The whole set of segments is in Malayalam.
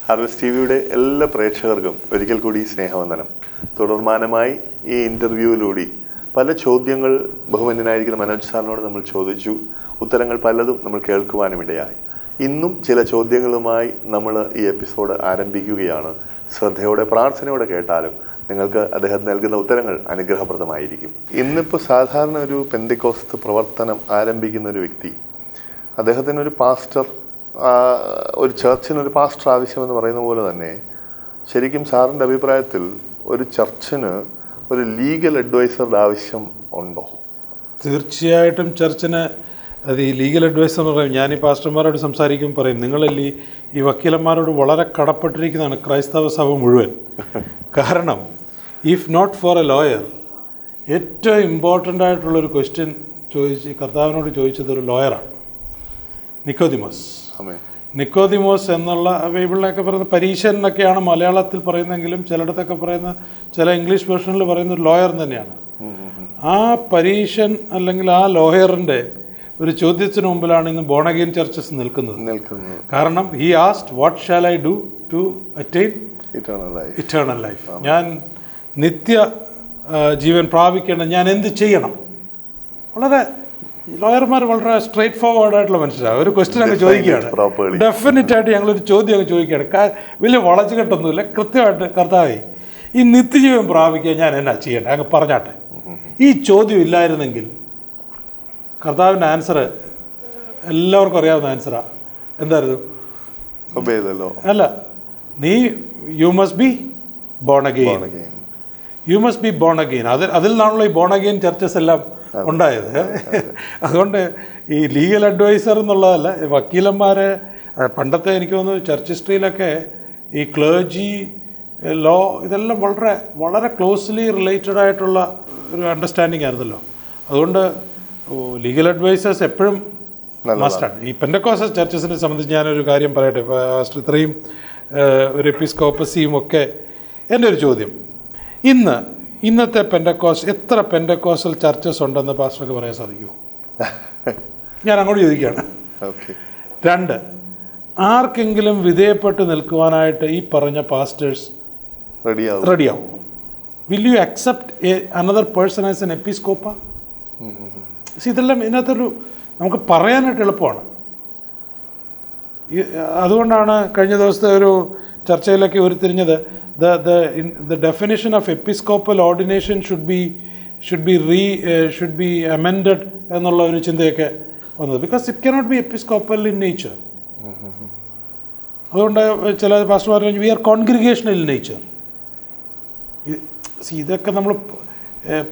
ഹാർവസ്റ്റ് ടി വിയുടെ എല്ലാ പ്രേക്ഷകർക്കും ഒരിക്കൽ കൂടി സ്നേഹവന്ദനം. തുടർമാനമായി ഈ ഇൻ്റർവ്യൂവിലൂടെ പല ചോദ്യങ്ങൾ ബഹുമാന്യനായിരിക്കുന്ന മനോജ് സാറിനോട് നമ്മൾ ചോദിച്ചു. ഉത്തരങ്ങൾ പലതും നമ്മൾ കേൾക്കുവാനും ഇടയായി. ഇന്നും ചില ചോദ്യങ്ങളുമായി നമ്മൾ ഈ എപ്പിസോഡ് ആരംഭിക്കുകയാണ്. ശ്രദ്ധയോടെ പ്രാർത്ഥനയോടെ കേട്ടാലും നിങ്ങൾക്ക് അദ്ദേഹം നൽകുന്ന ഉത്തരങ്ങൾ അനുഗ്രഹപ്രദമായിരിക്കും. ഇന്നിപ്പോൾ സാധാരണ ഒരു പെന്തിക്കോസ്ത് പ്രവർത്തനം ആരംഭിക്കുന്ന ഒരു വ്യക്തി, അദ്ദേഹത്തിനൊരു പാസ്റ്റർ, ഒരു ചർച്ചിനൊരു പാസ്റ്റർ ആവശ്യമെന്ന് പറയുന്ന പോലെ തന്നെ ശരിക്കും സാറിൻ്റെ അഭിപ്രായത്തിൽ ഒരു ചർച്ചിന് ഒരു ലീഗൽ അഡ്വൈസറുടെ ആവശ്യം ഉണ്ടോ? തീർച്ചയായിട്ടും ചർച്ചിന് അത് ഈ ലീഗൽ അഡ്വൈസർ എന്ന് പറയും. ഞാൻ ഈ പാസ്റ്റർമാരോട് സംസാരിക്കുമ്പോൾ പറയും, നിങ്ങളല്ലേ ഈ വക്കീലന്മാരോട് വളരെ കടപ്പെട്ടിരിക്കുന്നതാണ് ക്രൈസ്തവ സഭ മുഴുവൻ. കാരണം if not for a lawyer, ഏറ്റവും ഇമ്പോർട്ടൻ്റ് ആയിട്ടുള്ളൊരു ക്വസ്റ്റ്യൻ കർത്താവിനോട് ചോദിച്ചത് ഒരു ലോയറാണ്, നിക്കോദിമോസ് എന്നുള്ള ബൈബിളിലൊക്കെ പറയുന്ന പരീശൻ എന്നൊക്കെയാണ് മലയാളത്തിൽ പറയുന്നതെങ്കിലും ചിലയിടത്തൊക്കെ പറയുന്ന, ചില ഇംഗ്ലീഷ് വേർഷനിൽ പറയുന്ന ഒരു ലോയർ തന്നെയാണ്. ആ പരീശൻ അല്ലെങ്കിൽ ആ ലോയറിൻ്റെ ഒരു ചോദ്യത്തിന് മുമ്പിലാണ് ഇന്ന് ബോൺ അഗെയിൻ ചർച്ചസ് നിൽക്കുന്നത്. കാരണം he asked what shall I do to attain eternal life, ഞാൻ നിത്യ ജീവൻ പ്രാപിക്കേണ്ട ഞാൻ എന്ത് ചെയ്യണം? വളരെ ലോയർമാർ വളരെ സ്ട്രേറ്റ് ഫോർവേഡ് ആയിട്ടുള്ള മനുഷ്യരാണ്. ഒരു ക്വസ്റ്റ്യൻ അങ്ങ് ചോദിക്കുകയാണ്, ഡെഫിനറ്റായിട്ട് ഞങ്ങളൊരു ചോദ്യം അങ്ങ് ചോദിക്കുകയാണ്. വലിയ വളച്ചുകെട്ടൊന്നുമില്ല, കൃത്യമായിട്ട് കർത്താവേ ഈ നിത്യജീവൻ പ്രാപിക്കാൻ ഞാൻ എന്നാ ചെയ്യേണ്ടത് അങ്ങ് പറഞ്ഞാട്ടെ. ഈ ചോദ്യം ഇല്ലായിരുന്നെങ്കിൽ കർത്താവിൻ്റെ ആൻസർ എല്ലാവർക്കും അറിയാവുന്ന ആൻസറാണ്. എന്തായിരുന്നു? അല്ല, you must be born again, you must be born again. അതിൽ നിന്നാണല്ലോ ഈ ബോൺ അഗെയിൻ ചർച്ചസ് എല്ലാം ഉണ്ടായത്. അതുകൊണ്ട് ഈ ലീഗൽ അഡ്വൈസർ എന്നുള്ളതല്ല, വക്കീലന്മാരെ പണ്ടത്തെ എനിക്ക് തോന്നുന്നു ചർച്ച് ഹിസ്റ്ററിയിലൊക്കെ ഈ ക്ലേർജി, ലോ ഇതെല്ലാം വളരെ വളരെ ക്ലോസ്ലി റിലേറ്റഡ് ആയിട്ടുള്ള ഒരു അണ്ടർസ്റ്റാൻഡിങ് ആയിരുന്നല്ലോ. അതുകൊണ്ട് ലീഗൽ അഡ്വൈസേഴ്സ് എപ്പോഴും മസ്റ്റാണ്. ഈ പെന്തക്കോസ്റ്റൽ ചർച്ചസിനെ സംബന്ധിച്ച് ഞാനൊരു കാര്യം പറയട്ടെ. ഇത്രയും ഒരു എപ്പിസ്കോപ്പസിയും ഒക്കെ എൻ്റെ ഒരു ചോദ്യം, ഇന്നത്തെ പെന്തക്കോസ്റ്റ് എത്ര പെന്തക്കോസ്റ്റൽ ചർച്ചസ് ഉണ്ടെന്ന് പാസ്റ്റർക്ക് പറയാൻ സാധിക്കുമോ? ഞാൻ അങ്ങോട്ട് ചോദിക്കുകയാണ്. 2, ആർക്കെങ്കിലും വിധേയപ്പെട്ട് നിൽക്കുവാനായിട്ട് ഈ പറഞ്ഞ പാസ്റ്റേഴ്സ് റെഡിയാവും? Will you accept another person as an എപ്പിസ്കോപ്പ? ഇതെല്ലാം ഇതിനകത്തൊരു നമുക്ക് പറയാനായിട്ട് എളുപ്പമാണ്. അതുകൊണ്ടാണ് കഴിഞ്ഞ ദിവസത്തെ ഒരു ചർച്ചയിലൊക്കെ ഉരുത്തിരിഞ്ഞത്, the definition of episcopal ordination should be amended എന്നുള്ള ഒരു ചിന്തയൊക്കെ വന്നത്. Because it cannot be episcopal in nature. അതുകൊണ്ട് ചില പാസ്റ്റർമാർ പറഞ്ഞു we are congregational in nature. ഇതൊക്കെ നമ്മൾ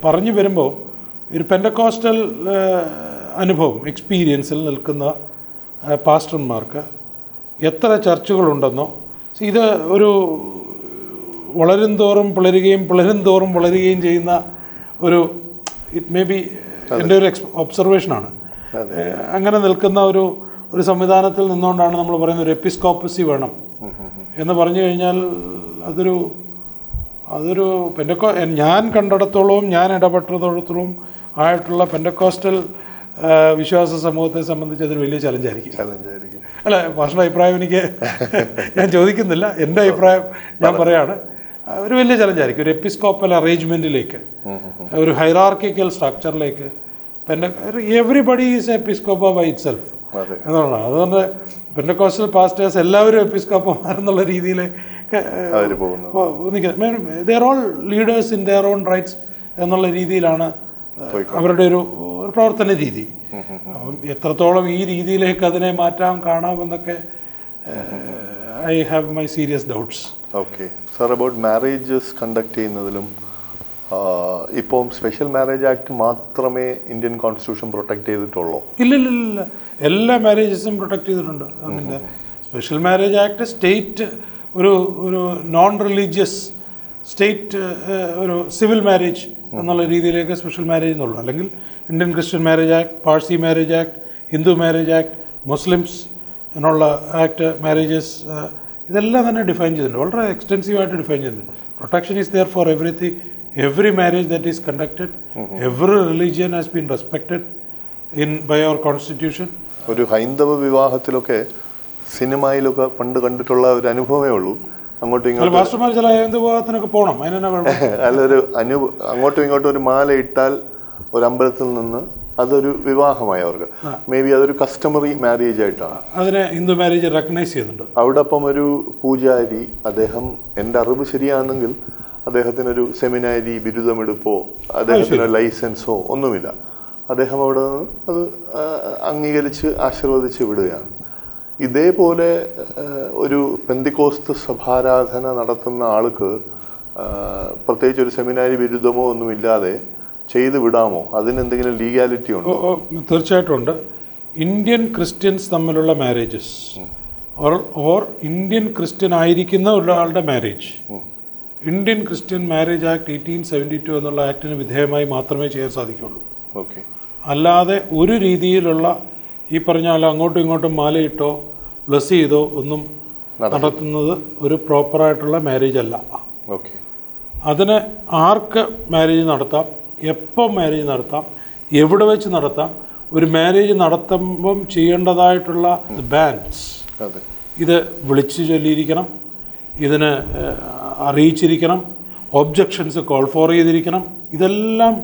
പറഞ്ഞു വരുമ്പോൾ ഒരു പെന്തക്കോസ്റ്റൽ അനുഭവം, എക്സ്പീരിയൻസിൽ നിൽക്കുന്ന പാസ്റ്റർമാർക്ക് എത്ര ചർച്ചുകളുണ്ടെന്നോ, ഇത് ഒരു വളരും തോറും പിളരുകയും പിളരും തോറും വളരുകയും ചെയ്യുന്ന ഒരു, ഇറ്റ് മേ ബി എൻ്റെ ഒരു ഒബ്സർവേഷനാണ്. അങ്ങനെ നിൽക്കുന്ന ഒരു സംവിധാനത്തിൽ നിന്നുകൊണ്ടാണ് നമ്മൾ പറയുന്നത് ഒരു എപ്പിസ്കോപ്പസി വേണം എന്ന് പറഞ്ഞു കഴിഞ്ഞാൽ അതൊരു ഞാൻ കണ്ടിടത്തോളവും ഞാൻ ഇടപെട്ടിടത്തോളവും ആയിട്ടുള്ള പെന്തക്കോസ്റ്റൽ വിശ്വാസ സമൂഹത്തെ സംബന്ധിച്ച് അതൊരു വലിയ ചലഞ്ചായിരിക്കും. അല്ല, പാസ്റ്ററുടെ അഭിപ്രായം ഞാൻ ചോദിക്കുന്നില്ല, എൻ്റെ അഭിപ്രായം ഞാൻ പറയാണ്. ഒരു വലിയ ചലഞ്ചായിരിക്കും ഒരു എപ്പിസ്കോപ്പൽ അറേഞ്ച്മെൻറ്റിലേക്ക്, ഒരു ഹൈറാർക്കിക്കൽ സ്ട്രക്ചറിലേക്ക്. എവറിബഡി ഈസ് എപ്പിസ്കോപ്പ ബൈ ഇറ്റ് സെൽഫ് എന്നുള്ളതാണ്. അതുകൊണ്ട് പെന്തക്കോസ്റ്റൽ പാസ്റ്റേഴ്സ് എല്ലാവരും എപ്പിസ്കോപ്പമാരെന്നുള്ള രീതിയിൽ they are all leaders in their own rights എന്നുള്ള രീതിയിലാണ് അവരുടെ ഒരു പ്രവർത്തന രീതി. അപ്പം എത്രത്തോളം ഈ രീതിയിലേക്ക് അതിനെ മാറ്റാം കാണാമെന്നൊക്കെ I have my serious doubts. Okay sir, about marriages conduct ചെയ്യുന്നതിലും ഇപ്പം സ്പെഷ്യൽ മാരേജ് ആക്ട് മാത്രമേ ഇന്ത്യൻ കോൺസ്റ്റിറ്റ്യൂഷൻ പ്രൊട്ടക്ട് ചെയ്തിട്ടുള്ളൂ? ഇല്ല, എല്ലാ മാരേജസും പ്രൊട്ടക്ട് ചെയ്തിട്ടുണ്ട്. അതിൻ്റെ സ്പെഷ്യൽ മാരേജ് ആക്ട് സ്റ്റേറ്റ് ഒരു നോൺ റിലീജിയസ് സ്റ്റേറ്റ് ഒരു സിവിൽ മാരേജ് എന്നുള്ള രീതിയിലേക്ക് സ്പെഷ്യൽ മാരേജ് എന്നുള്ളൂ. അല്ലെങ്കിൽ Indian Christian marriage act, Parsi marriage act, Hindu marriage act, Muslims എന്നുള്ള ആക്ട്, മാരേജസ്, ഇതെല്ലാം തന്നെ ഡിഫൈൻ ചെയ്തിട്ടുണ്ട്, വളരെ എക്സ്റ്റെൻസീവായിട്ട് ഡിഫൈൻ ചെയ്തിട്ടുണ്ട്. Protection is there for every marriage that is conducted, every religion has been respected by our constitution. ഒരു ഹൈന്ദവ വിവാഹത്തിലൊക്കെ സിനിമയിലൊക്കെ പണ്ട് കണ്ടിട്ടുള്ള ഒരു അനുഭവമേ ഉള്ളൂ. അങ്ങോട്ടും ഇങ്ങോട്ടും പാസ്റ്റർമാർ ചില എന്ത് വിഭാഗത്തിനൊക്കെ പോകണം, അതിനെന്നെ കുഴപ്പം. അല്ലൊരു അങ്ങോട്ടും ഇങ്ങോട്ടും ഒരു മാല ഇട്ടാൽ ഒരു അമ്പലത്തിൽ നിന്ന് അതൊരു വിവാഹമായി അവർക്ക്. മേ ബി അതൊരു കസ്റ്റമറി മാരേജ് ആയിട്ടാണ് അതിനെ ഹിന്ദു മാരേജ് റെക്കഗ്നൈസ് ചെയ്യുന്നുണ്ട്. അവിടെ അപ്പം ഒരു പൂജാരി, അദ്ദേഹം എൻ്റെ അറിവ് ശരിയാണെങ്കിൽ അദ്ദേഹത്തിനൊരു സെമിനാരി ബിരുദമെടുപ്പോ അദ്ദേഹത്തിന് ലൈസൻസോ ഒന്നുമില്ല. അദ്ദേഹം അവിടെ നിന്ന് അത് അംഗീകരിച്ച് ആശീർവദിച്ച് വിടുകയാണ്. ഇതേപോലെ ഒരു പെന്തിക്കോസ്ത് സഭാരാധന നടത്തുന്ന ആൾക്ക് പ്രത്യേകിച്ച് ഒരു സെമിനാരി ബിരുദമോ ഒന്നുമില്ലാതെ ചെയ്ത് വിടാമോ? അതിനെന്തെങ്കിലും ലീഗാലിറ്റി ഉണ്ടോ? തീർച്ചയായിട്ടും ഉണ്ട്. ഇന്ത്യൻ ക്രിസ്ത്യൻസ് തമ്മിലുള്ള മാരേജസ് ഓർ ഇന്ത്യൻ ക്രിസ്ത്യൻ ആയിരിക്കുന്ന ഒരാളുടെ marriage, Indian Christian marriage act 1872 എന്നുള്ള ആക്ടിന് വിധേയമായി മാത്രമേ ചെയ്യാൻ സാധിക്കുള്ളൂ. ഓക്കെ. അല്ലാതെ ഒരു രീതിയിലുള്ള ഈ പറഞ്ഞ അങ്ങോട്ടും ഇങ്ങോട്ടും മാലയിട്ടോ ബ്ലസ് ചെയ്തോ ഒന്നും നടത്തുന്നത് ഒരു പ്രോപ്പറായിട്ടുള്ള മാരേജ് അല്ല. ഓക്കെ. അതിന് ആർക്ക് മാരേജ് നടത്താം, എപ്പോൾ മാരേജ് നടത്താം, എവിടെ വെച്ച് നടത്താം. ഒരു മാരേജ് നടത്തുമ്പം ചെയ്യേണ്ടതായിട്ടുള്ള ബാൻഡ്സ് ഇത് വിളിച്ചു ചൊല്ലിയിരിക്കണം, ഇതിന് അറിയിച്ചിരിക്കണം, ഒബ്ജക്ഷൻസ് കോൾ ഫോർ ചെയ്തിരിക്കണം. ഇതെല്ലാം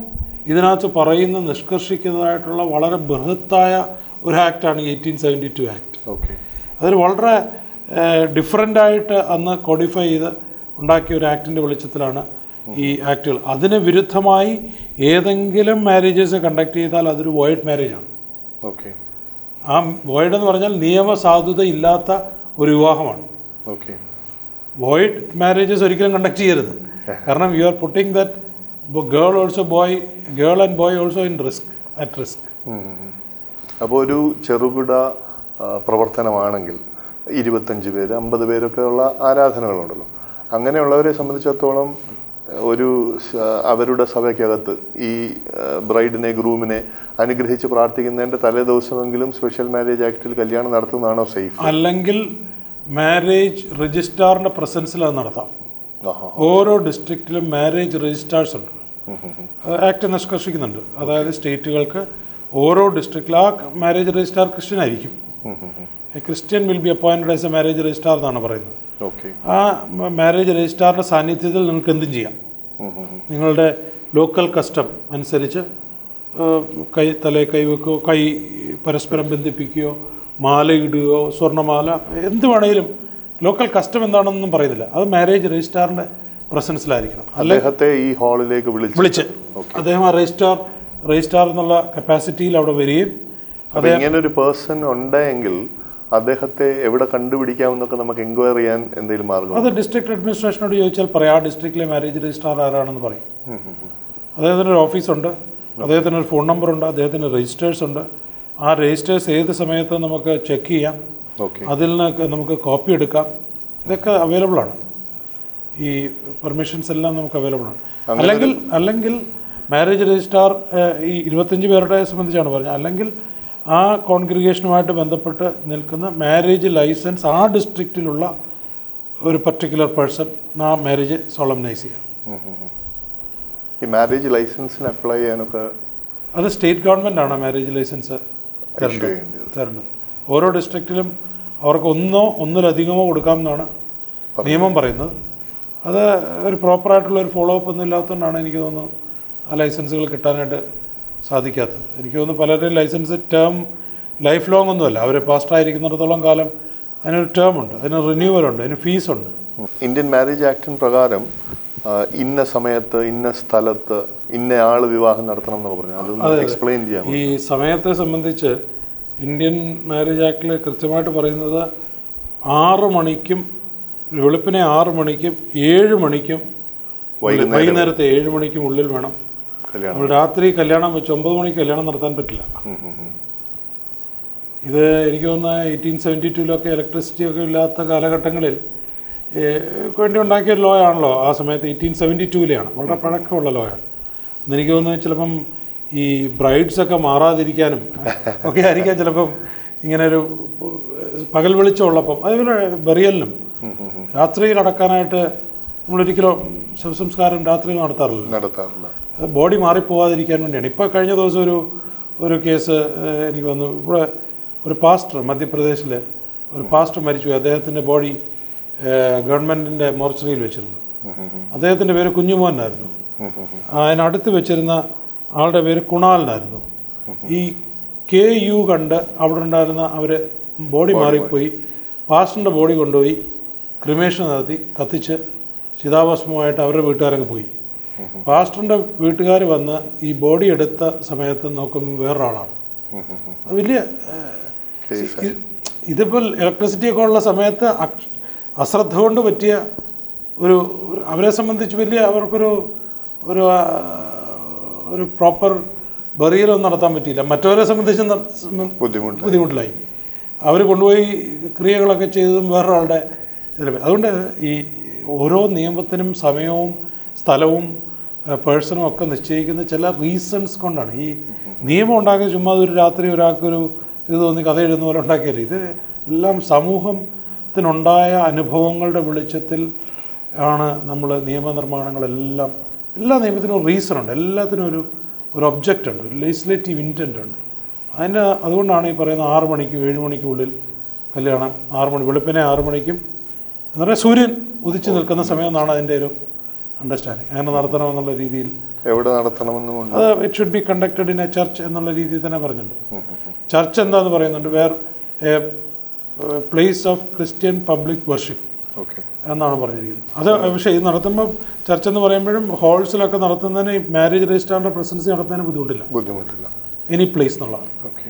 ഇതിനകത്ത് പറയുന്ന നിഷ്കർഷിക്കുന്നതായിട്ടുള്ള വളരെ ബൃഹത്തായ ഒരു ആക്റ്റാണ് 1872 ആക്ട്. ഓക്കെ. അതിൽ വളരെ ഡിഫറൻ്റായിട്ട് അന്ന് കോഡിഫൈ ചെയ്ത് ഉണ്ടാക്കിയ ഒരു ആക്ടിൻ്റെ വെളിച്ചത്തിലാണ് ഈ ആക്ടുകൾ. അതിന് വിരുദ്ധമായി ഏതെങ്കിലും മാരേജസ് കണ്ടക്ട് ചെയ്താൽ അതൊരു വോയിഡ് മാരേജാണ്. ഓക്കെ. ആ വോയിഡ് എന്ന് പറഞ്ഞാൽ നിയമസാധുത ഇല്ലാത്ത ഒരു വിവാഹമാണ്. ഓക്കെ. വോയിഡ് മാരേജസ് ഒരിക്കലും കണ്ടക്ട് ചെയ്യരുത്. കാരണം you are putting that girl and boy also at risk. അപ്പോൾ ഒരു ചെറുകിട പ്രവർത്തനമാണെങ്കിൽ 25 പേര് 50 പേരൊക്കെ ഉള്ള ആരാധനകളുണ്ടല്ലോ, അങ്ങനെയുള്ളവരെ സംബന്ധിച്ചിടത്തോളം അവരുടെ സഭയ്ക്കകത്ത് ഈ ബ്രൈഡിനെ ഗ്രൂമിനെ അനുഗ്രഹിച്ച് പ്രാർത്ഥിക്കുന്നതിൻ്റെ തലേ ദിവസമെങ്കിലും സ്പെഷ്യൽ മാരേജ് ആക്ടിൽ കല്യാണം നടത്തുന്നതാണോ സേഫ്? അല്ലെങ്കിൽ മാരേജ് രജിസ്ട്രാറിൻ്റെ പ്രസൻസിൽ അത് നടത്താം. ഓരോ ഡിസ്ട്രിക്റ്റിലും മാരേജ് രജിസ്ട്രാർസ് ഉണ്ട്. ആക്ട് നിഷ്കർഷിക്കുന്നുണ്ട്. അതായത് സ്റ്റേറ്റുകൾക്ക് ഓരോ ഡിസ്ട്രിക്റ്റിൽ ആ മാരേജ് രജിസ്ട്രാർ ക്രിസ്ത്യൻ ആയിരിക്കും. A Christian will be appointed as A marriage registrar എന്നാണ് പറയുന്നത്. ആ മാരേജ് രജിസ്ട്രാറിൻ്റെ സാന്നിധ്യത്തിൽ നിങ്ങൾക്ക് എന്തും ചെയ്യാം. നിങ്ങളുടെ ലോക്കൽ കസ്റ്റം അനുസരിച്ച് തലേ കൈവെക്കുകയോ കൈ പരസ്പരം ബന്ധിപ്പിക്കുകയോ മാലയിടുകയോ സ്വർണ്ണമാല എന്ത് വേണമെങ്കിലും ലോക്കൽ കസ്റ്റം എന്താണെന്നൊന്നും പറയുന്നില്ല. അത് മാരേജ് രജിസ്ട്രാറിൻ്റെ പ്രസൻസിലായിരിക്കണം. അദ്ദേഹത്തെ ഈ ഹാളിലേക്ക് വിളിച്ച് അദ്ദേഹം ആ രജിസ്ട്രാർ എന്നുള്ള കപ്പാസിറ്റിയിൽ അവിടെ വരികയും ഇങ്ങനെ ഒരു പേഴ്സൺ ഉണ്ടെങ്കിൽ അദ്ദേഹത്തെ എവിടെ കണ്ടുപിടിക്കാമെന്നൊക്കെ നമുക്ക് എൻക്വയറി ചെയ്യാൻ എന്തെങ്കിലും മാർഗം? അത് ഡിസ്ട്രിക്ട് അഡ്മിനിസ്ട്രേഷനോട് ചോദിച്ചാൽ പറയാം. ആ ഡിസ്ട്രിക്റ്റിലെ മാരേജ് രജിസ്ട്രാർ ആരാണെന്ന് പറയും. അദ്ദേഹത്തിനൊരു ഓഫീസുണ്ട്, അദ്ദേഹത്തിനൊരു ഫോൺ നമ്പറുണ്ട്, അദ്ദേഹത്തിന് രജിസ്റ്റേഴ്സ് ഉണ്ട്. ആ രജിസ്റ്റേഴ്സ് ഏത് സമയത്ത് നമുക്ക് ചെക്ക് ചെയ്യാം, അതിൽ നിന്ന് നമുക്ക് കോപ്പി എടുക്കാം. ഇതൊക്കെ അവൈലബിൾ ആണ്. ഈ പെർമിഷൻസ് എല്ലാം നമുക്ക് അവൈലബിൾ ആണ്. അല്ലെങ്കിൽ മാരേജ് രജിസ്ട്രാർ ഈ 25 പേരുടെ സംബന്ധിച്ചാണ് പറഞ്ഞത്. അല്ലെങ്കിൽ ആ കോൺഗ്രിഗേഷനുമായിട്ട് ബന്ധപ്പെട്ട് നിൽക്കുന്ന മാരേജ് ലൈസൻസ് ആ ഡിസ്ട്രിക്റ്റിലുള്ള ഒരു പർട്ടിക്കുലർ പേഴ്സൺ ആ മാരേജ് സോളംനൈസ് ചെയ്യാം. ഈ മാരേജ് ലൈസൻസിന് അപ്ലൈ ചെയ്യാനൊക്കെ അത് സ്റ്റേറ്റ് ഗവൺമെൻറ്റാണ് മാരേജ് ലൈസൻസ് തരേണ്ടത്. ഓരോ ഡിസ്ട്രിക്റ്റിലും അവർക്ക് ഒന്നിലധികമോ കൊടുക്കാമെന്നാണ് നിയമം പറയുന്നത്. അത് ഒരു പ്രോപ്പറായിട്ടുള്ള ഒരു ഫോളോ അപ്പ് ഒന്നും ഇല്ലാത്തതുകൊണ്ടാണ് എനിക്ക് തോന്നുന്നു ആ ലൈസൻസുകൾ കിട്ടാനായിട്ട് സാധിക്കാത്തത്. എനിക്ക് തോന്നുന്നു പലരുടെയും ലൈസൻസ് ടേം ലൈഫ് ലോങ് ഒന്നുമല്ല. അവർ പാസ്റ്റായിരിക്കുന്നിടത്തോളം കാലം അതിനൊരു ടേം ഉണ്ട്, അതിന് റിന്യൂവലുണ്ട്, അതിന് ഫീസുണ്ട്. ഇന്ത്യൻ മാരേജ് ആക്ടിന് പ്രകാരം ഇന്ന സമയത്ത് ഇന്ന സ്ഥലത്ത് ഇന്ന ആൾ വിവാഹം നടത്തണം എന്നൊക്കെ പറഞ്ഞു. അതൊന്ന് എക്സ്പ്ലെയിൻ ചെയ്യാം. ഈ സമയത്തെ സംബന്ധിച്ച് ഇന്ത്യൻ മാരേജ് ആക്ടിൽ കൃത്യമായിട്ട് പറയുന്നത് 6 മണിക്കും വെളുപ്പിനെ 6 മണിക്കും 7 മണിക്കും വൈകുന്നേരത്തെ 7 മണിക്കും ഉള്ളിൽ വേണം. നമ്മൾ രാത്രി കല്യാണം വെച്ച് 9 മണിക്ക് കല്യാണം നടത്താൻ പറ്റില്ല. ഇത് എനിക്ക് തോന്നുന്ന 1872 ഇലക്ട്രിസിറ്റി ഒക്കെ ഇല്ലാത്ത കാലഘട്ടങ്ങളിൽ വേണ്ടി ഉണ്ടാക്കിയ ലോ ആണല്ലോ. ആ സമയത്ത് 1872 വളരെ പഴക്കമുള്ള ലോ ആണ്. എന്നെനിക്ക് തോന്നുന്നത് ചിലപ്പം ഈ ബ്രൈഡ്സൊക്കെ മാറാതിരിക്കാനും ഒക്കെ ആയിരിക്കാം ചിലപ്പം ഇങ്ങനെ ഒരു പകൽ വെളിച്ചമുള്ളപ്പം. അതുപോലെ ബെറിയലിനും രാത്രിയിൽ അടക്കാനായിട്ട് നമ്മളൊരിക്കലും ശവസംസ്കാരം രാത്രിയിൽ നടത്താറില്ല. ബോഡി മാറിപ്പോവാതിരിക്കാൻ വേണ്ടിയാണ്. ഇപ്പോൾ കഴിഞ്ഞ ദിവസം ഒരു കേസ് എനിക്ക് വന്നു. ഇവിടെ ഒരു പാസ്റ്റർ മധ്യപ്രദേശിൽ ഒരു പാസ്റ്റർ മരിച്ചുപോയി. അദ്ദേഹത്തിൻ്റെ ബോഡി ഗവൺമെൻറ്റിൻ്റെ മോർച്ചറിയിൽ വെച്ചിരുന്നു. അദ്ദേഹത്തിൻ്റെ പേര് കുഞ്ഞുമോനായിരുന്നു. അതിനടുത്ത് വെച്ചിരുന്ന ആളുടെ പേര് കുണാലിനായിരുന്നു. ഈ KU കണ്ട് അവിടെ ഉണ്ടായിരുന്ന അവർ ബോഡി മാറിപ്പോയി. പാസ്റ്ററിൻ്റെ ബോഡി കൊണ്ടുപോയി ക്രിമേഷൻ നടത്തി കത്തിച്ച് ചിതാഭസ്മമായിട്ട് അവരുടെ വീട്ടുകാരങ്ങ് പോയി. പാസ്റ്ററിൻ്റെ വീട്ടുകാർ വന്ന് ഈ ബോഡി എടുത്ത സമയത്ത് നോക്കുമ്പോൾ വേറൊരാളാണ്. അത് വലിയ ഇതിപ്പോൾ ഇലക്ട്രിസിറ്റിയൊക്കെ ഉള്ള സമയത്ത് അശ്രദ്ധ കൊണ്ട് പറ്റിയ ഒരു അവരെ സംബന്ധിച്ച് വലിയ അവർക്കൊരു ഒരു ഒരു പ്രോപ്പർ ബറിയലൊന്നും നടത്താൻ പറ്റിയില്ല. മറ്റവരെ സംബന്ധിച്ച് ബുദ്ധിമുട്ടിലായി. അവർ കൊണ്ടുപോയി ക്രിയകളൊക്കെ ചെയ്തതും വേറൊരാളുടെ ഇതിൽ. അതുകൊണ്ട് ഈ ഓരോ നിയമത്തിനും സമയവും സ്ഥലവും പേഴ്സണും ഒക്കെ നിശ്ചയിക്കുന്ന ചില റീസൺസ് കൊണ്ടാണ്. ഈ നിയമം ഉണ്ടാക്കിയത് ചുമ്മാ ഒരു രാത്രി ഒരാൾക്കൊരു ഇത് തോന്നി കഥ എഴുതുന്ന പോലെ ഉണ്ടാക്കിയല്ലേ. ഇത് എല്ലാം സമൂഹത്തിനുണ്ടായ അനുഭവങ്ങളുടെ വെളിച്ചത്തിൽ ആണ് നമ്മൾ നിയമനിർമ്മാണങ്ങളെല്ലാം. എല്ലാ നിയമത്തിനും ഒരു റീസണുണ്ട്, എല്ലാത്തിനും ഒരു ഒബ്ജക്റ്റ് ഉണ്ട്, ഒരു ലെജിസ്ലേറ്റീവ് ഇൻറ്റൻറ്റ് ഉണ്ട്. അതുകൊണ്ടാണ് ഈ പറയുന്ന 6 മണിക്കും 7 മണിക്കുള്ളിൽ കല്യാണം, 6 മണി വെളുപ്പിനെ 6 മണിക്കും എന്ന് പറഞ്ഞാൽ സൂര്യൻ ഉദിച്ചു നിൽക്കുന്ന സമയം എന്നാണ് അതിൻ്റെ ഒരു അണ്ടർസ്റ്റാൻഡിങ്. അങ്ങനെ നടത്തണമെന്നുള്ള രീതിയിൽ എവിടെ നടത്തണമെന്നും അത് it should be conducted in a church എന്നുള്ള രീതിയിൽ തന്നെ പറഞ്ഞിട്ടുണ്ട്. ചർച്ച് എന്താന്ന് പറയുന്നുണ്ട്, where a place of Christian public worship എന്നാണ് പറഞ്ഞിരിക്കുന്നത്. അത് പക്ഷേ ഇത് നടത്തുമ്പോൾ ചർച്ച് എന്ന് പറയുമ്പോഴും ഹോൾസിലൊക്കെ നടത്തുന്നതിന് മാരേജ് രജിസ്ട്രാറിൻ്റെ പ്രസൻസി നടത്തുന്നതിന് ബുദ്ധിമുട്ടില്ല. എനി പ്ലേസ് എന്നുള്ളതാണ്. ഓക്കെ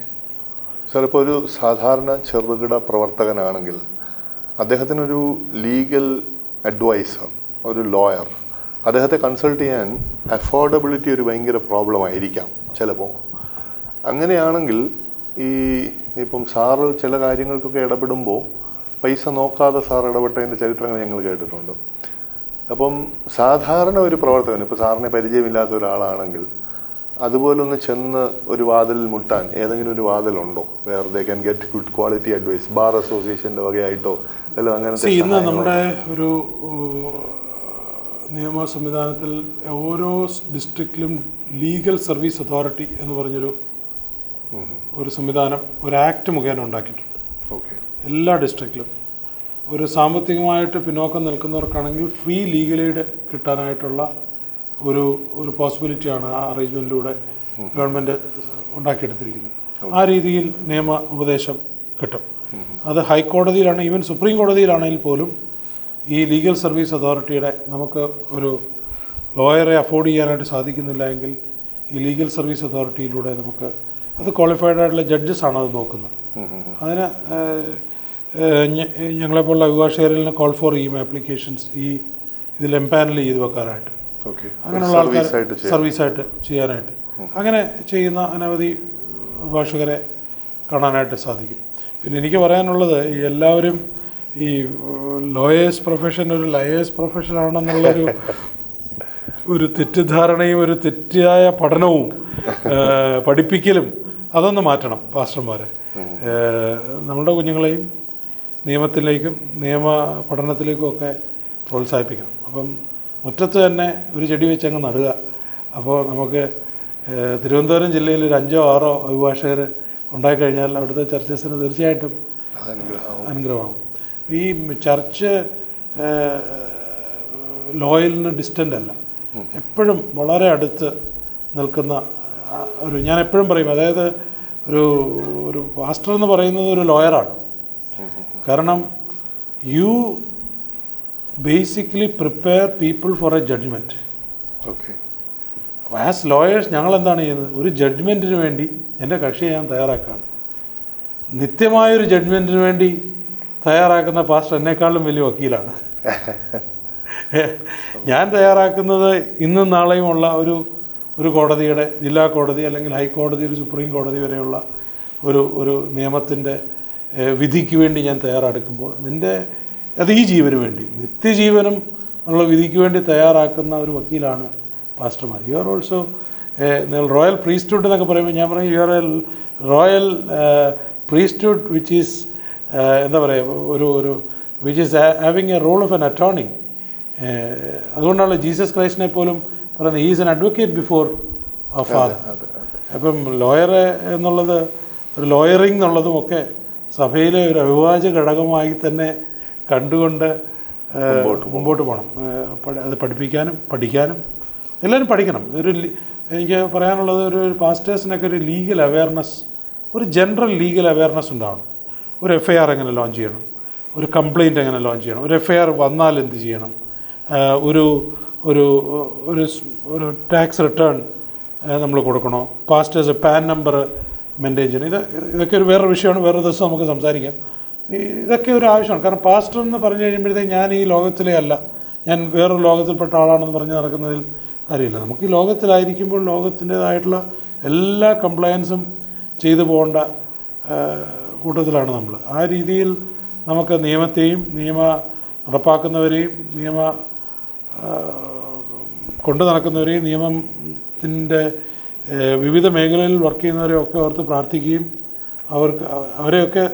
സാർ, ഇപ്പോൾ ഒരു സാധാരണ ചെറുകിട പ്രവർത്തകനാണെങ്കിൽ അദ്ദേഹത്തിനൊരു ലീഗൽ അഡ്വൈസർ, ഒരു ലോയർ, അദ്ദേഹത്തെ കൺസൾട്ട് ചെയ്യാൻ അഫോർഡബിലിറ്റി ഒരു ഭയങ്കര പ്രോബ്ലം ആയിരിക്കാം ചിലപ്പോൾ. അങ്ങനെയാണെങ്കിൽ ഇപ്പം സാറ് ചില കാര്യങ്ങൾക്കൊക്കെ ഇടപെടുമ്പോൾ പൈസ നോക്കാതെ സാർ ഇടപെട്ടതിൻ്റെ ചരിത്രങ്ങൾ ഞങ്ങൾ കേട്ടിട്ടുണ്ട്. അപ്പം സാധാരണ ഒരു പ്രവർത്തകൻ, ഇപ്പോൾ സാറിനെ പരിചയമില്ലാത്ത ഒരാളാണെങ്കിൽ അതുപോലൊന്ന് ചെന്ന് ഒരു വാതിലിൽ മുട്ടാൻ ഏതെങ്കിലും ഒരു വാതിലുണ്ടോ where they can get good quality advice, bar അസോസിയേഷൻ്റെ വകയായിട്ടോ അല്ലോ അങ്ങനത്തെ? ഇന്ന് നമ്മുടെ ഒരു നിയമ സംവിധാനത്തിൽ ഓരോ ഡിസ്ട്രിക്റ്റിലും ലീഗൽ സർവീസ് അതോറിറ്റി എന്ന് പറഞ്ഞൊരു സംവിധാനം, ഒരു ആക്ട് മുഖേന ഉണ്ടാക്കിയിട്ടുണ്ട്. ഓക്കെ. എല്ലാ ഡിസ്ട്രിക്റ്റിലും ഒരു സാമ്പത്തികമായിട്ട് പിന്നോക്കം നിൽക്കുന്നവർക്കാണെങ്കിൽ ഫ്രീ ലീഗൽ എയ്ഡ് കിട്ടാനായിട്ടുള്ള ഒരു പോസിബിലിറ്റിയാണ് ആ അറേഞ്ച്മെൻറ്റിലൂടെ ഗവൺമെൻറ് ഉണ്ടാക്കിയെടുത്തിരിക്കുന്നത്. ആ രീതിയിൽ നിയമ ഉപദേശം കിട്ടും. അത് ഹൈക്കോടതിയിലാണ്, ഈവൻ സുപ്രീം കോടതിയിലാണെങ്കിൽ പോലും ഈ ലീഗൽ സർവീസ് അതോറിറ്റിയുടെ നമുക്ക് ഒരു ലോയറെ അഫോർഡ് ചെയ്യാനായിട്ട് സാധിക്കുന്നില്ല എങ്കിൽ ഈ ലീഗൽ സർവീസ് അതോറിറ്റിയിലൂടെ നമുക്ക്, അത് ക്വാളിഫൈഡ് ആയിട്ടുള്ള ജഡ്ജസാണ് അത് നോക്കുന്നത്. അതിന് ഞങ്ങളെപ്പോലുള്ള അഭിഭാഷകരിൽ കോൾ ഫോർ ചെയ്യും ആപ്ലിക്കേഷൻസ് ഇതിൽ എംപാനൽ ചെയ്ത് വെക്കാനായിട്ട്, അങ്ങനെയുള്ള ആൾക്കാർ സർവീസായിട്ട് ചെയ്യാനായിട്ട്. അങ്ങനെ ചെയ്യുന്ന അനവധി അഭിഭാഷകരെ കാണാനായിട്ട് സാധിക്കും. പിന്നെ എനിക്ക് പറയാനുള്ളത്, ഈ എല്ലാവരും ഈ ലോയേഴ്സ് പ്രൊഫഷൻ ഒരു ലയേഴ്സ് പ്രൊഫഷനാണെന്നുള്ളൊരു തെറ്റിദ്ധാരണയും ഒരു തെറ്റായ പഠനവും പഠിപ്പിക്കലും അതൊന്ന് മാറ്റണം പാസ്റ്റർമാരെ. നമ്മുടെ കുഞ്ഞുങ്ങളെയും നിയമത്തിലേക്കും നിയമ പഠനത്തിലേക്കും ഒക്കെ പ്രോത്സാഹിപ്പിക്കണം. അപ്പം മുറ്റത്ത് തന്നെ ഒരു ചെടി വെച്ച് അങ്ങ് നടുക. അപ്പോൾ നമുക്ക് തിരുവനന്തപുരം ജില്ലയിൽ ഒരു 5 or 6 അഭിഭാഷകർ ഉണ്ടായിക്കഴിഞ്ഞാൽ അവിടുത്തെ ചർച്ചസിന് തീർച്ചയായിട്ടും അനുഗ്രഹമാകും. ഈ ചർച്ച് ലോയലിന് ഡിസ്റ്റൻ്റ് അല്ല, എപ്പോഴും വളരെ അടുത്ത് നിൽക്കുന്ന ഞാൻ എപ്പോഴും പറയും, അതായത് ഒരു പാസ്റ്റർ എന്ന് പറയുന്നത് ഒരു ലോയറാണ്. കാരണം you basically prepare people for a judgment. As lawyers ഞങ്ങൾ എന്താണ് ചെയ്യുന്നത്? ഒരു ജഡ്ജ്മെൻറ്റിന് വേണ്ടി എൻ്റെ കക്ഷിയെ ഞാൻ തയ്യാറാക്കുകയാണ്. നിത്യമായൊരു ജഡ്ജ്മെൻറ്റിന് വേണ്ടി തയ്യാറാക്കുന്ന പാസ്റ്റർ എന്നെക്കാളും വലിയ വക്കീലാണ്. ഞാൻ തയ്യാറാക്കുന്നത് ഇന്നും നാളെയുമുള്ള ഒരു കോടതിയുടെ, ജില്ലാ കോടതി അല്ലെങ്കിൽ ഹൈക്കോടതി, ഒരു സുപ്രീം കോടതി വരെയുള്ള ഒരു നിയമത്തിൻ്റെ വിധിക്ക് വേണ്ടി ഞാൻ തയ്യാറെടുക്കുമ്പോൾ അത് ഈ ജീവന് വേണ്ടി, നിത്യജീവനും ഉള്ള വിധിക്ക് വേണ്ടി തയ്യാറാക്കുന്ന ഒരു വക്കീലാണ് പാസ്റ്റർമാർ. You are also royal priesthood എന്നൊക്കെ പറയുമ്പോൾ ഞാൻ പറയും you are a royal priesthood which is എന്താ പറയുക, which is having a role of an attorney. അതുകൊണ്ടാണ് ജീസസ് ക്രൈസ്റ്റിനെ പോലും പറയുന്നത് he is an advocate before father. അപ്പം ലോയർ എന്നുള്ളത്, ഒരു ലോയറിങ് എന്നുള്ളതും ഒക്കെ സഭയിലെ ഒരു അവിഭാജ്യ ഘടകമായി തന്നെ കണ്ടുകൊണ്ട് മുമ്പോട്ട് പോകണം. അത് പഠിക്കാനും എല്ലാവരും പഠിക്കണം. എനിക്ക് പറയാനുള്ളത് ഒരു പാസ്റ്റേഴ്സിനൊക്കെ ഒരു ലീഗൽ അവയർനെസ്, ഒരു ജനറൽ ലീഗൽ അവയർനെസ് ഉണ്ടാവണം. ഒരു FIR എങ്ങനെ ലോഞ്ച് ചെയ്യണം, ഒരു കംപ്ലയിൻറ്റ് എങ്ങനെ ലോഞ്ച് ചെയ്യണം, ഒരു FIR വന്നാൽ എന്ത് ചെയ്യണം, ഒരു ഒരു ഒരു ഒരു ടാക്സ് റിട്ടേൺ നമ്മൾ കൊടുക്കണോ, പാസ്റ്റേഴ്സ് പാൻ നമ്പർ മെയിൻറ്റെയിൻ ചെയ്യണം. ഇതൊക്കെ ഒരു വേറൊരു വിഷയമാണ്, വേറൊരു ദിവസം നമുക്ക് സംസാരിക്കാം. ഇതൊക്കെ ഒരു ആവശ്യമാണ്. കാരണം പാസ്റ്റർ എന്ന് പറഞ്ഞു കഴിയുമ്പോഴത്തേക്ക് ഞാൻ ഈ ലോകത്തിലേ അല്ല, ഞാൻ വേറൊരു ലോകത്തിൽപ്പെട്ട ആളാണെന്ന് പറഞ്ഞ് നടക്കുന്നതിൽ കാര്യമില്ല. നമുക്ക് ഈ ലോകത്തിലായിരിക്കുമ്പോൾ ലോകത്തിൻ്റേതായിട്ടുള്ള എല്ലാ കംപ്ലയൻസും ചെയ്തു പോകേണ്ട കൂട്ടത്തിലാണ് നമ്മൾ. ആ രീതിയിൽ നമുക്ക് നിയമത്തെയും നടപ്പാക്കുന്നവരെയും കൊണ്ടു നടക്കുന്നവരെയും നിയമത്തിൻ്റെ വിവിധ മേഖലകളിൽ വർക്ക് ചെയ്യുന്നവരെയും ഒക്കെ ഓർത്ത് പ്രാർത്ഥിക്കുകയും അവരെയൊക്കെ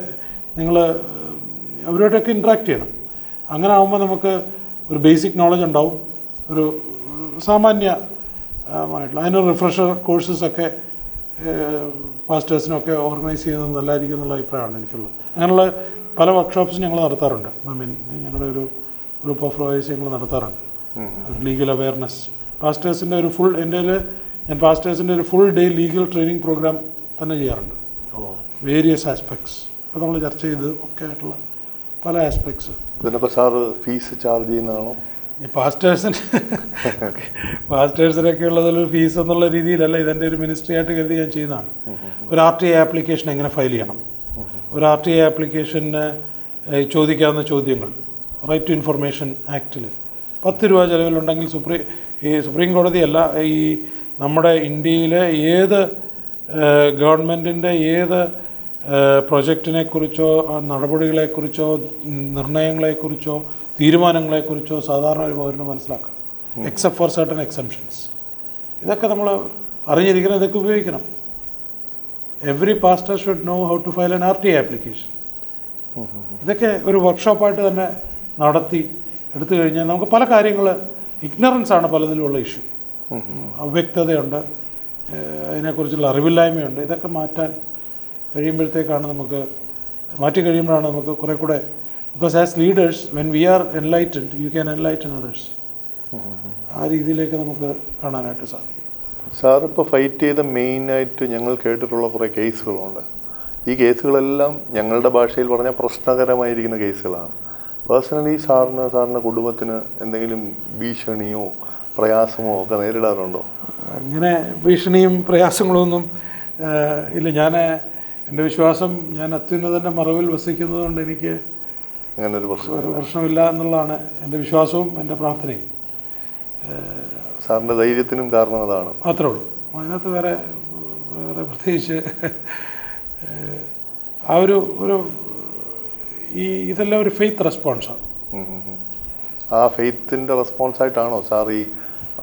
അവരോടൊക്കെ ഇൻട്രാക്ട് ചെയ്യണം. അങ്ങനെ ആകുമ്പോൾ നമുക്ക് ഒരു ബേസിക് നോളജ് ഉണ്ടാവും, ഒരു സാമാന്യമായിട്ടുള്ള അതിനൊരു റിഫ്രഷർ കോഴ്സസൊക്കെ പാസ്റ്റേഴ്സിനൊക്കെ ഓർഗനൈസ് ചെയ്യുന്നത് നല്ലതായിരിക്കും എന്നുള്ള അഭിപ്രായമാണ് എനിക്കുള്ളത്. അങ്ങനെയുള്ള പല വർക്ക്ഷോപ്സും ഞങ്ങൾ നടത്താറുണ്ട്. ഞങ്ങളുടെ ഒരു ഗ്രൂപ്പ് ഓഫ് ലോയേഴ്സ് ഞങ്ങൾ നടത്താറുണ്ട്. ഒരു ലീഗൽ അവയർനെസ് പാസ്റ്റേഴ്സിൻ്റെ ഒരു ഫുൾ ഞാൻ പാസ്റ്റേഴ്സിൻ്റെ ഒരു full day legal training programme തന്നെ ചെയ്യാറുണ്ട്. വേരിയസ് ആസ്പെക്ട്സ് ഇപ്പോൾ നമ്മൾ ചർച്ച ചെയ്ത് ഒക്കെ ആയിട്ടുള്ള പല ആസ്പെക്ട്സ്. ഇതിനൊക്കെ സാറ് ഫീസ് ചാർജ് ചെയ്യുന്നതാണോ? ഈ പാസ്റ്റേഴ്സിനൊക്കെ ഉള്ളതൊരു ഫീസ് എന്നുള്ള രീതിയിലല്ല, ഇതെൻ്റെ ഒരു മിനിസ്ട്രി ആയിട്ട് കരുതി ഞാൻ ചെയ്യുന്നതാണ്. ഒരു RTI ആപ്ലിക്കേഷൻ എങ്ങനെ ഫയൽ ചെയ്യണം, ഒരു RTI ആപ്ലിക്കേഷന് ചോദിക്കാവുന്ന ചോദ്യങ്ങൾ, റൈറ്റ് ടു ഇൻഫർമേഷൻ ആക്റ്റിൽ 10 രൂപ ചിലവിലുണ്ടെങ്കിൽ സുപ്രീം കോടതിയല്ല, ഈ നമ്മുടെ ഇന്ത്യയിലെ ഏത് ഗവൺമെൻറ്റിൻ്റെ ഏത് പ്രൊജക്റ്റിനെക്കുറിച്ചോ നടപടികളെക്കുറിച്ചോ നിർണയങ്ങളെക്കുറിച്ചോ തീരുമാനങ്ങളെക്കുറിച്ചോ സാധാരണ ഒരു പൗരന് മനസ്സിലാക്കാം, എക്സെപ്റ്റ് ഫോർ സർട്ടൻ എക്സംഷൻസ്. ഇതൊക്കെ നമ്മൾ അറിഞ്ഞിരിക്കണം, ഇതൊക്കെ ഉപയോഗിക്കണം. Every pastor should know how to file an RTI application. ഇതൊക്കെ ഒരു വർക്ക്ഷോപ്പായിട്ട് തന്നെ നടത്തി എടുത്തു കഴിഞ്ഞാൽ നമുക്ക് പല കാര്യങ്ങൾ, ഇഗ്നറൻസാണ് പലതിലുമുള്ള ഇഷ്യൂ, അവ്യക്തതയുണ്ട്, അതിനെക്കുറിച്ചുള്ള അറിവില്ലായ്മയുണ്ട്. ഇതൊക്കെ മാറ്റാൻ കഴിയുമ്പോഴത്തേക്കാണ് മാറ്റി കഴിയുമ്പോഴാണ് നമുക്ക് കുറേ കൂടെ, because as leaders when we are enlightened you can enlighten others. ആ രീതിയിലേക്ക് നമുക്ക് കാണാനായിട്ട് സാധിക്കും. സാർ ഇപ്പോൾ ഫൈറ്റ് ചെയ്ത മെയിനായിട്ട് ഞങ്ങൾ കേട്ടിട്ടുള്ള കുറേ കേസുകളുണ്ട്. ഈ കേസുകളെല്ലാം ഞങ്ങളുടെ ഭാഷയിൽ പറഞ്ഞാൽ പ്രശ്നകരമായിരിക്കുന്ന കേസുകളാണ്. പേഴ്സണലി സാറിൻ്റെ കുടുംബത്തിന് എന്തെങ്കിലും ഭീഷണിയോ പ്രയാസമോ ഒക്കെ നേരിടാറുണ്ടോ? അങ്ങനെ ഭീഷണിയും പ്രയാസങ്ങളൊന്നും ഇല്ല. എൻ്റെ വിശ്വാസം, ഞാൻ അത്യുന്നതൻ്റെ മറവിൽ വസിക്കുന്നതുകൊണ്ട് എനിക്ക് അങ്ങനെ ഒരു പ്രശ്നമില്ല എന്നുള്ളതാണ് എൻ്റെ വിശ്വാസവും എൻ്റെ പ്രാർത്ഥനയും. സാറിൻ്റെ ധൈര്യത്തിനും കാരണം അതാണ്. മാത്രമേ ഉള്ളൂ. അതിനകത്ത് വേറെ പ്രത്യേകിച്ച് ആ ഒരു ഇതെല്ലാം ഒരു ഫെയ്ത്ത് റെസ്പോൺസാണ്. ആ ഫെയ്ത്തിൻ്റെ റെസ്പോൺസായിട്ടാണോ സാർ ഈ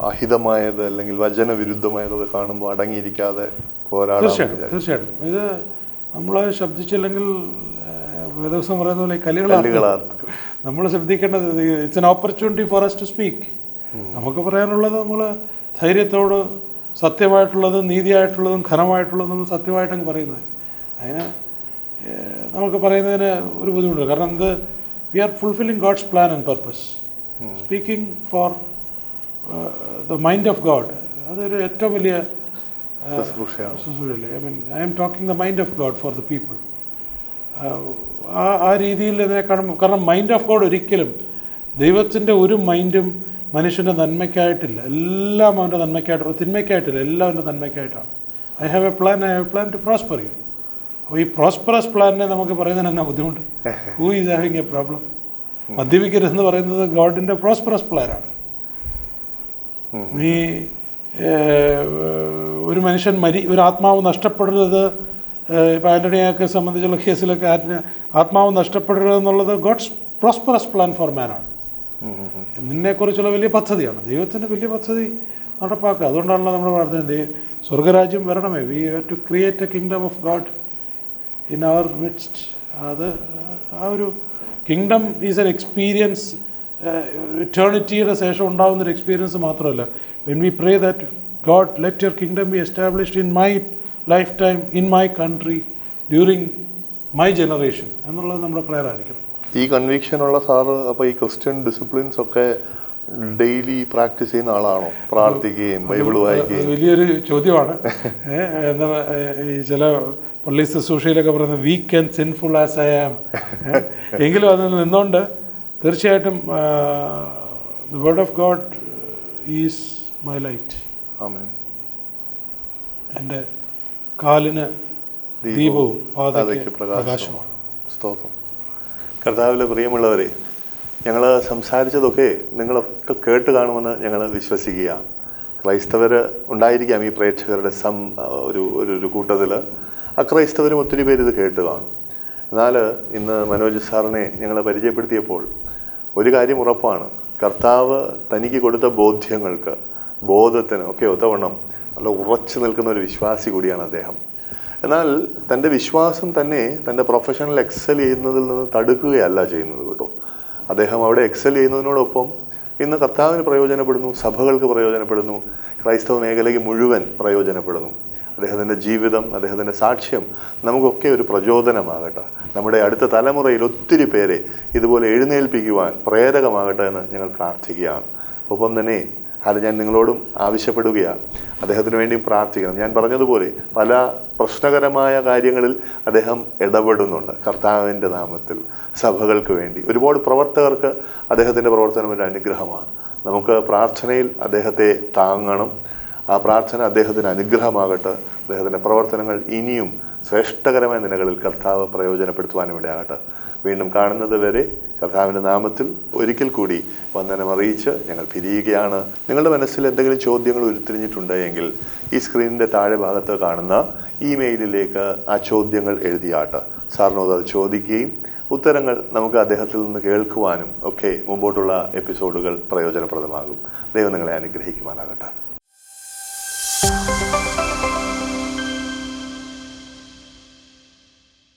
അഹിതമായത് അല്ലെങ്കിൽ വചനവിരുദ്ധമായതൊക്കെ കാണുമ്പോൾ അടങ്ങിയിരിക്കാതെ പോരാടാൻ? തീർച്ചയായിട്ടും. ഇത് നമ്മൾ ശബ്ദിച്ചില്ലെങ്കിൽ ദിവസം പറയുന്ന പോലെ കലികളാർക്കും. നമ്മൾ ശ്രദ്ധിക്കേണ്ടത് it's an opportunity for us to speak. നമുക്ക് പറയാനുള്ളത് നമ്മൾ ധൈര്യത്തോട് സത്യമായിട്ടുള്ളതും നീതിയായിട്ടുള്ളതും ഘനമായിട്ടുള്ളതും സത്യമായിട്ടങ്ങ് പറയുന്നത്. അതിന് നമുക്ക് പറയുന്നതിന് ഒരു ബുദ്ധിമുട്ടില്ല. കാരണം we are fulfilling God's plan and purpose. Speaking for the mind of God, അതൊരു ഏറ്റവും വലിയ ശുശ്രൂഷയല്ലേ. I'm talking the mind of God for the people. ആ രീതിയിൽ ഇതിനെ കാണുമ്പോൾ, കാരണം മൈൻഡ് ഓഫ് ഗോഡ് ഒരിക്കലും ദൈവത്തിൻ്റെ ഒരു മൈൻഡും മനുഷ്യൻ്റെ നന്മയ്ക്കായിട്ടില്ല. എല്ലാം അവൻ്റെ നന്മയ്ക്കായിട്ട്, തിന്മയ്ക്കായിട്ടില്ല, എല്ലാം അവൻ്റെ നന്മയ്ക്കായിട്ടാണ്. I have a plan to prosper you. അപ്പോൾ ഈ പ്രോസ്പറസ് പ്ലാനിനെ നമുക്ക് പറയുന്നതിന് എന്നാ ബുദ്ധിമുട്ട്? Who is having a problem? മദ്യപിക്കരുതെന്ന് പറയുന്നത് ഗോഡിൻ്റെ പ്രോസ്പറസ് പ്ലാനാണ്. നീ ഒരു മനുഷ്യൻ ഒരു ആത്മാവ് നഷ്ടപ്പെടരുത്, ഇപ്പോൾ ആൻ്റണിയൊക്കെ സംബന്ധിച്ചുള്ള കേസിലൊക്കെ ആത്മാവ് നഷ്ടപ്പെടരുത് എന്നുള്ളത് ഗോഡ്സ് പ്രോസ്പറസ് പ്ലാൻ ഫോർ മാനാണ്. നിന്നെക്കുറിച്ചുള്ള വലിയ പദ്ധതിയാണ്, ദൈവത്തിൻ്റെ വലിയ പദ്ധതി നടപ്പാക്കുക. അതുകൊണ്ടാണല്ലോ നമ്മൾ പ്രാർത്ഥന, സ്വർഗരാജ്യം വരണമേ. We have to create a kingdom of God in our midst. അത് ആ ഒരു കിങ്ഡം ഈസ് എൻ എക്സ്പീരിയൻസ്. ഇറ്റേണിറ്റിയുടെ ശേഷം ഉണ്ടാകുന്നൊരു എക്സ്പീരിയൻസ് മാത്രമല്ല. When we pray that God let your kingdom be established in my lifetime, in my country, during my generation എന്നുള്ളത് നമ്മുടെ പ്രയർ ആയിരിക്കണം. ഈ കൺവിക്ഷനുള്ള സാറ് അപ്പോൾ ഈ ക്രിസ്ത്യൻ ഡിസിപ്ലിൻസ് ഒക്കെ ഡെയിലി പ്രാക്ടീസ് ചെയ്യുന്ന ആളാണോ? പ്രാർത്ഥിക്കുകയും ബൈബിൾ വായിക്കുകയും? വലിയൊരു ചോദ്യമാണ്. എന്താ ഈ ചില പള്ളി ശുശ്രൂഷയിലൊക്കെ പറയുന്നത് weak and sinful as I am. എങ്കിലും അതിൽ നിന്നുകൊണ്ട് തീർച്ചയായിട്ടും the word of God is my light. ആമേൻ. എൻ്റെ കാലിന് ദീപവും പാതയ്ക്ക് പ്രകാശമാണ്. സ്തോത്രം. കർത്താവിലെ പ്രിയമുള്ളവരെ, ഞങ്ങൾ സംസാരിച്ചതൊക്കെ നിങ്ങളൊക്കെ കേട്ട് കാണുമെന്ന് ഞങ്ങൾ വിശ്വസിക്കുകയാണ്. ക്രൈസ്തവർ ഉണ്ടായിരിക്കാം ഈ പ്രേക്ഷകരുടെ ഒരു കൂട്ടത്തിൽ. അക്രൈസ്തവരും ഒത്തിരി പേര് ഇത് കേട്ട് കാണും. എന്നാൽ ഇന്ന് മനോജ് സാറിനെ ഞങ്ങൾ പരിചയപ്പെടുത്തിയപ്പോൾ ഒരു കാര്യം ഉറപ്പാണ്. കർത്താവ് തനിക്ക് കൊടുത്ത ബോധത്തിന് ഒക്കെ ഒത്തവണ്ണം നല്ല ഉറച്ചു നിൽക്കുന്ന ഒരു വിശ്വാസി കൂടിയാണ് അദ്ദേഹം. എന്നാൽ തൻ്റെ വിശ്വാസം തന്നെ തൻ്റെ പ്രൊഫഷണൽ എക്സൽ ചെയ്യുന്നതിൽ നിന്ന് തടുക്കുകയല്ല ചെയ്യുന്നത് കേട്ടോ. അദ്ദേഹം അവിടെ എക്സൽ ചെയ്യുന്നതിനോടൊപ്പം ഇന്ന് കർത്താവിന് പ്രയോജനപ്പെടുന്നു, സഭകൾക്ക് പ്രയോജനപ്പെടുന്നു, ക്രൈസ്തവ മേഖലയ്ക്ക് മുഴുവൻ പ്രയോജനപ്പെടുന്നു. അദ്ദേഹത്തിൻ്റെ ജീവിതം, അദ്ദേഹത്തിൻ്റെ സാക്ഷ്യം നമുക്കൊക്കെ ഒരു പ്രചോദനമാകട്ടെ. നമ്മുടെ അടുത്ത തലമുറയിൽ ഒത്തിരി പേരെ ഇതുപോലെ എഴുന്നേൽപ്പിക്കുവാൻ പ്രേരകമാകട്ടെ എന്ന് ഞങ്ങൾ പ്രാർത്ഥിക്കുകയാണ്. ഒപ്പം തന്നെ അത് ഞാൻ നിങ്ങളോടും ആവശ്യപ്പെടുകയാണ്, അദ്ദേഹത്തിന് വേണ്ടിയും പ്രാർത്ഥിക്കണം. ഞാൻ പറഞ്ഞതുപോലെ പല പ്രശ്നകരമായ കാര്യങ്ങളിൽ അദ്ദേഹം ഇടപെടുന്നുണ്ട് കർത്താവിൻ്റെ നാമത്തിൽ, സഭകൾക്ക് വേണ്ടി. ഒരുപാട് പ്രവർത്തകർക്ക് അദ്ദേഹത്തിൻ്റെ പ്രവർത്തനം ഒരു അനുഗ്രഹമാണ്. നമുക്ക് പ്രാർത്ഥനയിൽ അദ്ദേഹത്തെ താങ്ങണം. ആ പ്രാർത്ഥന അദ്ദേഹത്തിന് അനുഗ്രഹമാകട്ടെ. അദ്ദേഹത്തിൻ്റെ പ്രവർത്തനങ്ങൾ ഇനിയും ശ്രേഷ്ഠകരമായ നിലകളിൽ കർത്താവ് പ്രയോജനപ്പെടുത്തുവാനും ഇടയാകട്ടെ. വീണ്ടും കാണുന്നത് വരെ കർത്താവിൻ്റെ നാമത്തിൽ ഒരിക്കൽ കൂടി വന്ദനം അറിയിച്ച് ഞങ്ങൾ പിരിയുകയാണ്. നിങ്ങളുടെ മനസ്സിൽ എന്തെങ്കിലും ചോദ്യങ്ങൾ ഉരുത്തിരിഞ്ഞിട്ടുണ്ടെങ്കിൽ ഈ സ്ക്രീനിൻ്റെ താഴെ ഭാഗത്ത് കാണുന്ന ഇമെയിലിലേക്ക് ആ ചോദ്യങ്ങൾ എഴുതിയാട്ട് സാറിനോട് അത് ചോദിക്കുകയും ഉത്തരങ്ങൾ നമുക്ക് അദ്ദേഹത്തിൽ നിന്ന് കേൾക്കുവാനും ഒക്കെ മുമ്പോട്ടുള്ള എപ്പിസോഡുകൾ പ്രയോജനപ്രദമാകും. ദൈവം നിങ്ങളെ അനുഗ്രഹിക്കുവാനാകട്ടെ.